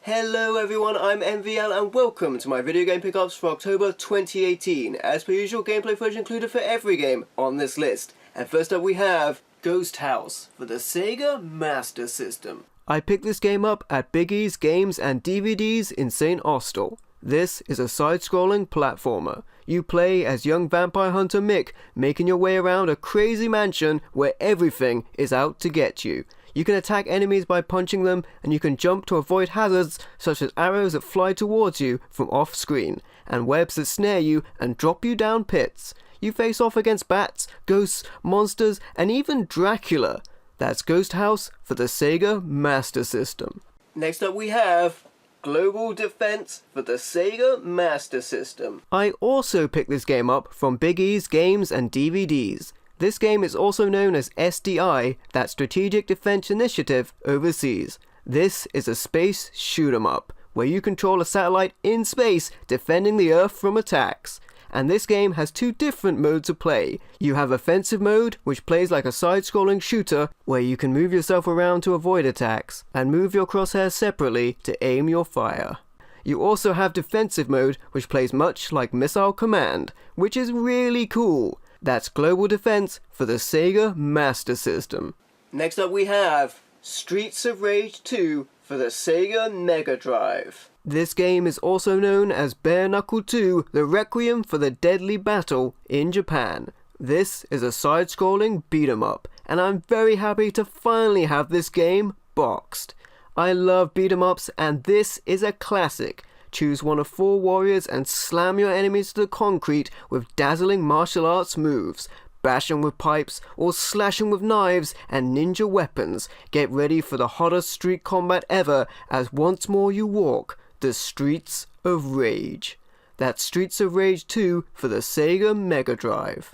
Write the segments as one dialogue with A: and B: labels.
A: Hello everyone, I'm MVL and welcome to my video game pickups for October 2018. As per usual, gameplay footage included for every game on this list. And first up we have Ghost House for the Sega Master System. I picked this game up at Biggie's Games and DVDs in St. Austell. This is a side-scrolling platformer. You play as young vampire hunter Mick, making your way around a crazy mansion where everything is out to get you. You can attack enemies by punching them, and you can jump to avoid hazards such as arrows that fly towards you from off-screen, and webs that snare you and drop you down pits. You face off against bats, ghosts, monsters, and even Dracula. That's Ghost House for the Sega Master System. Next up we have Global Defense for the Sega Master System. I also picked this game up from Biggie's Games and DVDs. This game is also known as SDI, that Strategic Defense Initiative overseas. This is a space shoot-'em-up, where you control a satellite in space defending the Earth from attacks. And this game has two different modes of play. You have Offensive Mode, which plays like a side-scrolling shooter, where you can move yourself around to avoid attacks, and move your crosshairs separately to aim your fire. You also have Defensive Mode, which plays much like Missile Command, which is really cool. That's Global Defense for the Sega Master System. Next up we have Streets of Rage 2 for the Sega Mega Drive. This game is also known as Bare Knuckle 2, The Requiem for the Deadly Battle in Japan. This is a side-scrolling beat-em-up, and I'm very happy to finally have this game boxed. I love beat-em-ups, and this is a classic. Choose one of 4 warriors and slam your enemies to the concrete with dazzling martial arts moves. Bash them with pipes or slash them with knives and ninja weapons. Get ready for the hottest street combat ever as once more you walk the Streets of Rage. That's Streets of Rage 2 for the Sega Mega Drive.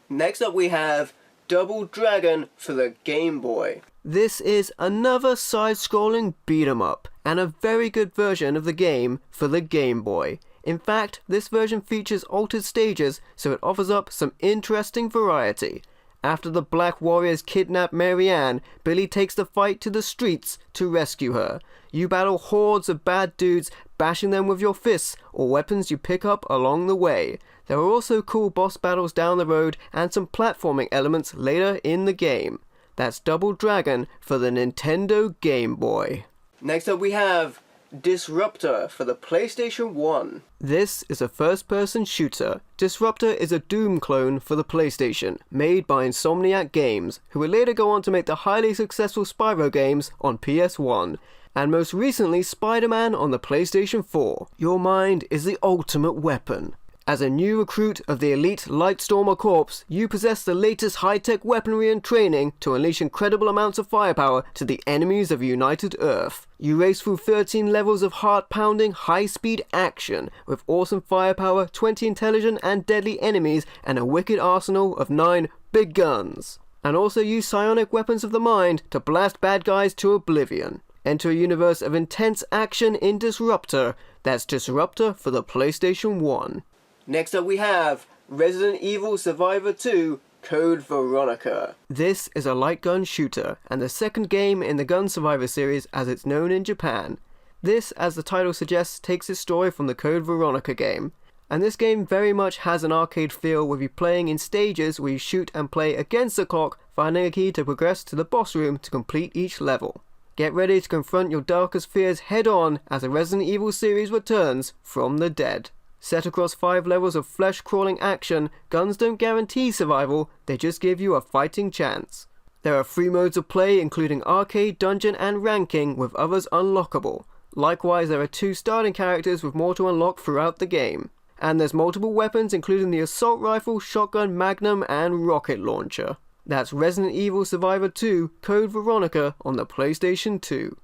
A: Next up we have Double Dragon for the Game Boy. This is another side-scrolling beat-em-up, and a very good version of the game for the Game Boy. In fact, this version features altered stages, so it offers up some interesting variety. After the Black Warriors kidnap Marianne, Billy takes the fight to the streets to rescue her. You battle hordes of bad dudes, bashing them with your fists or weapons you pick up along the way. There are also cool boss battles down the road and some platforming elements later in the game. That's Double Dragon for the Nintendo Game Boy. Next up we have Disruptor for the PlayStation 1. This is a first-person shooter. Disruptor is a Doom clone for the PlayStation, made by Insomniac Games, who would later go on to make the highly successful Spyro games on PS1, and most recently Spider-Man on the PlayStation 4. Your mind is the ultimate weapon. As a new recruit of the elite Lightstormer Corps, you possess the latest high-tech weaponry and training to unleash incredible amounts of firepower to the enemies of United Earth. You race through 13 levels of heart-pounding, high-speed action, with awesome firepower, 20 intelligent and deadly enemies, and a wicked arsenal of 9 big guns. And also use psionic weapons of the mind to blast bad guys to oblivion. Enter a universe of intense action in Disruptor. That's Disruptor for the PlayStation 1. Next up we have Resident Evil Survivor 2 Code Veronica. This is a light gun shooter, and the second game in the Gun Survivor series as it's known in Japan. This, as the title suggests, takes its story from the Code Veronica game. And this game very much has an arcade feel with you playing in stages where you shoot and play against the clock, finding a key to progress to the boss room to complete each level. Get ready to confront your darkest fears head on as the Resident Evil series returns from the dead. Set across 5 levels of flesh-crawling action, guns don't guarantee survival, they just give you a fighting chance. There are 3 modes of play including arcade, dungeon and ranking, with others unlockable. Likewise, there are 2 starting characters with more to unlock throughout the game. And there's multiple weapons including the assault rifle, shotgun, magnum and rocket launcher. That's Resident Evil Survivor 2 Code Veronica on the PlayStation 2.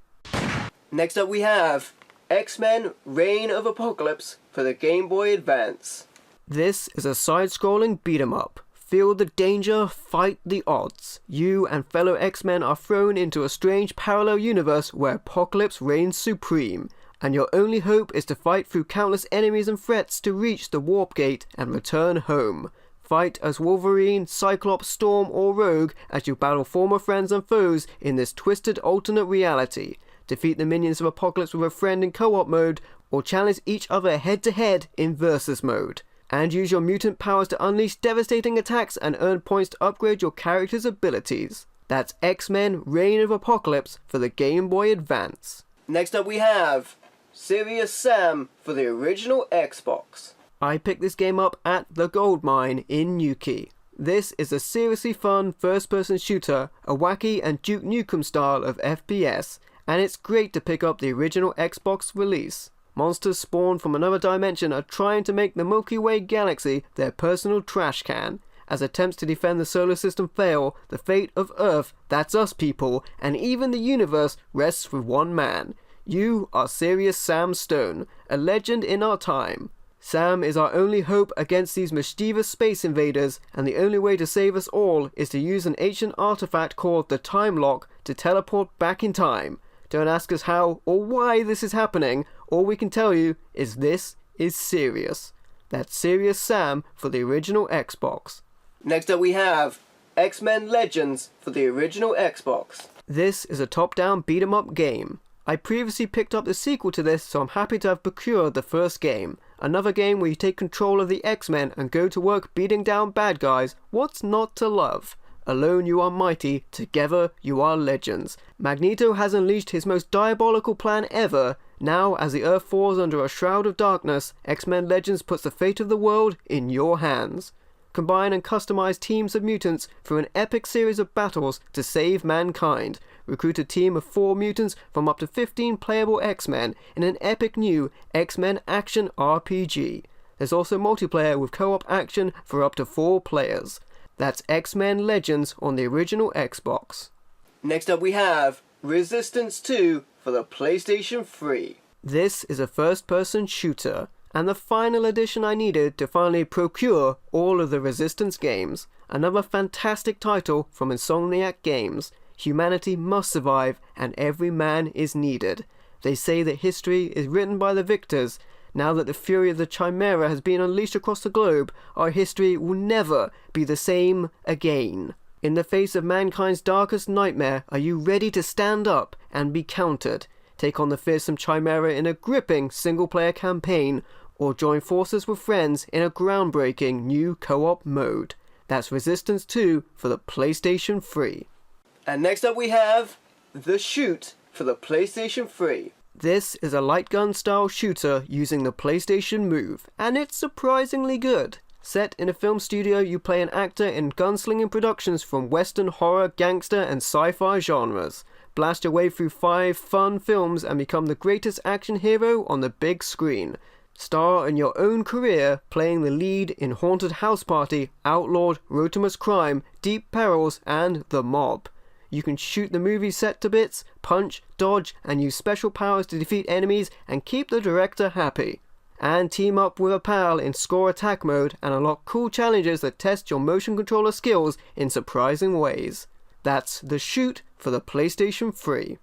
A: Next up we have X-Men Reign of Apocalypse for the Game Boy Advance. This is a side-scrolling beat-em-up. Feel the danger, fight the odds. You and fellow X-Men are thrown into a strange parallel universe where Apocalypse reigns supreme, and your only hope is to fight through countless enemies and threats to reach the Warp Gate and return home. Fight as Wolverine, Cyclops, Storm or Rogue as you battle former friends and foes in this twisted alternate reality. defeat the minions of Apocalypse with a friend in co-op mode, or challenge each other head-to-head in versus mode. And use your mutant powers to unleash devastating attacks and earn points to upgrade your character's abilities. That's X-Men Reign of Apocalypse for the Game Boy Advance. Next up we have Serious Sam for the original Xbox. I picked this game up at the Gold Mine in Newquay. This is a seriously fun first-person shooter, a wacky and Duke Nukem style of FPS, and it's great to pick up the original Xbox release. Monsters spawned from another dimension are trying to make the Milky Way galaxy their personal trash can. As attempts to defend the solar system fail, the fate of Earth, that's us people, and even the universe rests with one man. You are Serious Sam Stone, a legend in our time. Sam is our only hope against these mischievous space invaders, and the only way to save us all is to use an ancient artifact called the Time Lock to teleport back in time. Don't ask us how or why this is happening, all we can tell you is this is serious. That's Serious Sam for the original Xbox. Next up we have XMen Legends for the original Xbox. This is a top-down beat-em-up game. I previously picked up the sequel to this, so I'm happy to have procured the first game. Another game where you take control of the X-Men and go to work beating down bad guys. What's not to love? Alone you are mighty, together you are legends. Magneto has unleashed his most diabolical plan ever. Now, as the Earth falls under a shroud of darkness, X-Men Legends puts the fate of the world in your hands. Combine and customize teams of mutants through an epic series of battles to save mankind. Recruit a team of 4 mutants from up to 15 playable X-Men in an epic new X-Men action RPG. There's also multiplayer with co-op action for up to 4 players. That's X-Men Legends on the original Xbox. Next up we have Resistance 2 for the PlayStation 3. This is a first-person shooter, and the final edition I needed to finally procure all of the Resistance games. Another fantastic title from Insomniac Games. Humanity must survive, and every man is needed. They say that history is written by the victors. Now that the fury of the Chimera has been unleashed across the globe, our history will never be the same again. In the face of mankind's darkest nightmare, are you ready to stand up and be countered? Take on the fearsome Chimera in a gripping single-player campaign, or join forces with friends in a groundbreaking new co-op mode. That's Resistance 2 for the PlayStation 3. And next up we have The Shoot for the PlayStation 3. This is a light gun style shooter using the PlayStation Move, and it's surprisingly good. Set in a film studio, you play an actor in gunslinging productions from western, horror, gangster and sci-fi genres. Blast your way through 5 fun films and become the greatest action hero on the big screen. Star in your own career, playing the lead in Haunted House Party, Outlawed, Rotimus Crime, Deep Perils and The Mob. You can shoot the movie set to bits, punch, dodge, and use special powers to defeat enemies and keep the director happy. And team up with a pal in score attack mode and unlock cool challenges that test your motion controller skills in surprising ways. That's The Shoot for the PlayStation 3.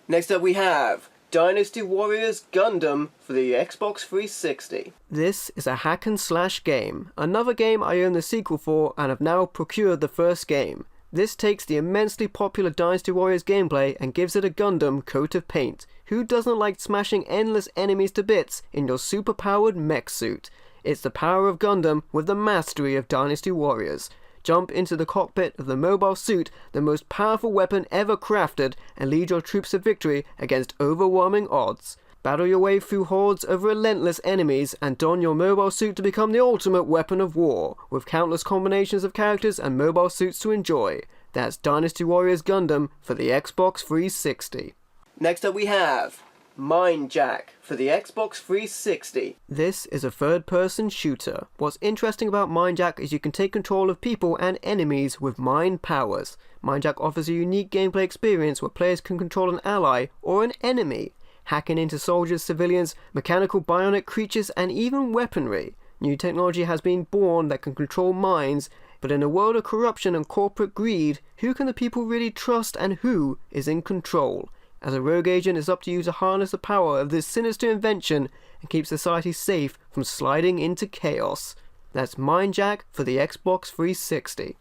A: Next up we have Dynasty Warriors Gundam for the Xbox 360. This is a hack and slash game. Another game I own the sequel for and have now procured the first game. This takes the immensely popular Dynasty Warriors gameplay and gives it a Gundam coat of paint. Who doesn't like smashing endless enemies to bits in your super-powered mech suit? It's the power of Gundam with the mastery of Dynasty Warriors. Jump into the cockpit of the mobile suit, the most powerful weapon ever crafted, and lead your troops to victory against overwhelming odds. Battle your way through hordes of relentless enemies and don your mobile suit to become the ultimate weapon of war, with countless combinations of characters and mobile suits to enjoy. That's Dynasty Warriors Gundam for the Xbox 360. Next up we have MindJack for the Xbox 360. This is a third-person shooter. What's interesting about MindJack is you can take control of people and enemies with mind powers. MindJack offers a unique gameplay experience where players can control an ally or an enemy, hacking into soldiers, civilians, mechanical bionic creatures, and even weaponry. New technology has been born that can control minds, but in a world of corruption and corporate greed, who can the people really trust and who is in control? As a rogue agent, it's up to you to harness the power of this sinister invention and keep society safe from sliding into chaos. That's MindJack for the Xbox 360.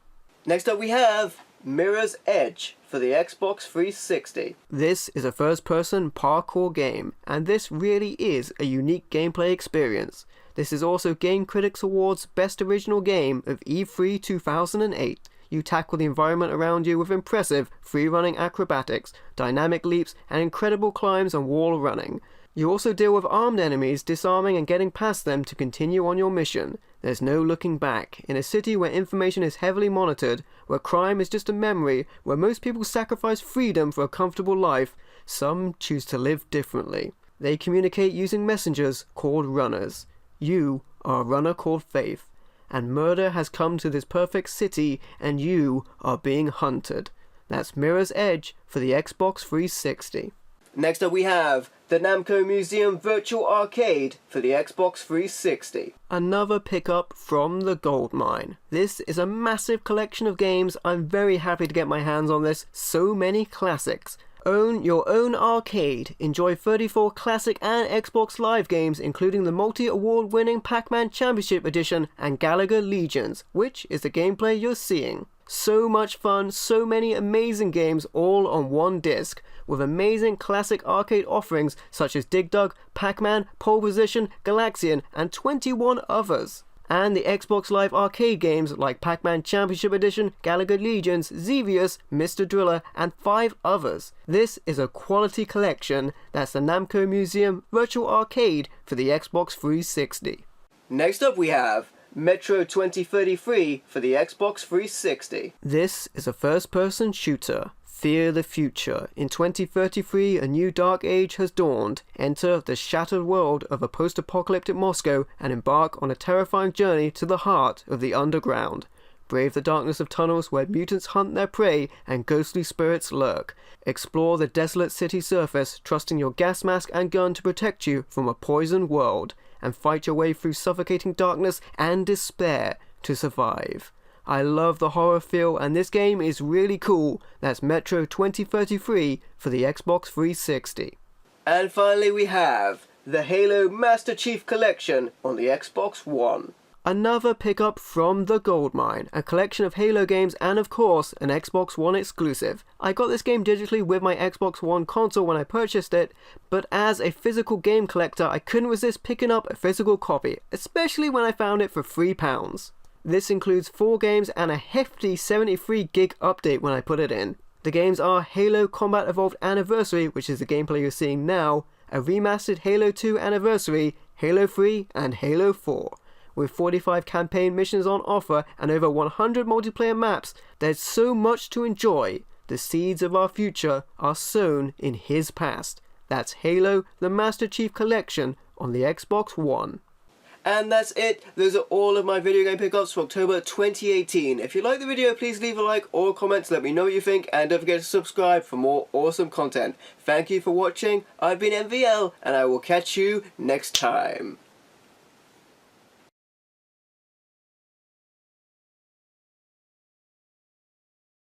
A: Next up we have Mirror's Edge for for the Xbox 360. This is a first-person parkour game, and this really is a unique gameplay experience. This is also Game Critics Awards Best Original Game of E3 2008. You tackle the environment around you with impressive free-running acrobatics, dynamic leaps, and incredible climbs and wall running. You also deal with armed enemies, disarming and getting past them to continue on your mission. There's no looking back. In a city where information is heavily monitored, where crime is just a memory, where most people sacrifice freedom for a comfortable life, some choose to live differently. They communicate using messengers called runners. You are a runner called Faith, and murder has come to this perfect city, and you are being hunted. That's Mirror's Edge for the Xbox 360. Next up we have the Namco Museum Virtual Arcade for the Xbox 360. Another pickup from the goldmine. This is a massive collection of games. I'm very happy to get my hands on this. So many classics. Own your own arcade. Enjoy 34 classic and Xbox Live games, including the multi-award winning Pac-Man Championship Edition and Galaga Legions, which is the gameplay you're seeing. So much fun, so many amazing games all on one disc, with amazing classic arcade offerings such as Dig Dug, Pac-Man, Pole Position, Galaxian, and 21 others. And the Xbox Live arcade games like Pac-Man Championship Edition, Galaga Legions, Xevious, Mr. Driller, and 5 others. This is a quality collection. That's the Namco Museum Virtual Arcade for the Xbox 360. Next up we have Metro 2033 for the Xbox 360. This is a first-person shooter. Fear the future. In 2033, a new dark age has dawned. Enter the shattered world of a post-apocalyptic Moscow and embark on a terrifying journey to the heart of the underground. Brave the darkness of tunnels where mutants hunt their prey and ghostly spirits lurk. Explore the desolate city surface, trusting your gas mask and gun to protect you from a poisoned world, and fight your way through suffocating darkness and despair to survive. I love the horror feel, and this game is really cool. That's Metro 2033 for the Xbox 360. And finally we have the Halo Master Chief Collection on the Xbox One. Another pickup from the goldmine, a collection of Halo games and of course an Xbox One exclusive. I got this game digitally with my Xbox One console when I purchased it, but as a physical game collector I couldn't resist picking up a physical copy, especially when I found it for £3. This includes 4 games and a hefty 73 gig update when I put it in. The games are Halo Combat Evolved Anniversary, which is the gameplay you're seeing now, a remastered Halo 2 Anniversary, Halo 3 and Halo 4. With 45 campaign missions on offer and over 100 multiplayer maps, there's so much to enjoy. The seeds of our future are sown in his past. That's Halo, the Master Chief Collection on the Xbox One. And that's it. Those are all of my video game pickups for October 2018. If you like the video, please leave a like or a comment to let me know what you think, and don't forget to subscribe for more awesome content. Thank you for watching. I've been MVL, and I will catch you next time.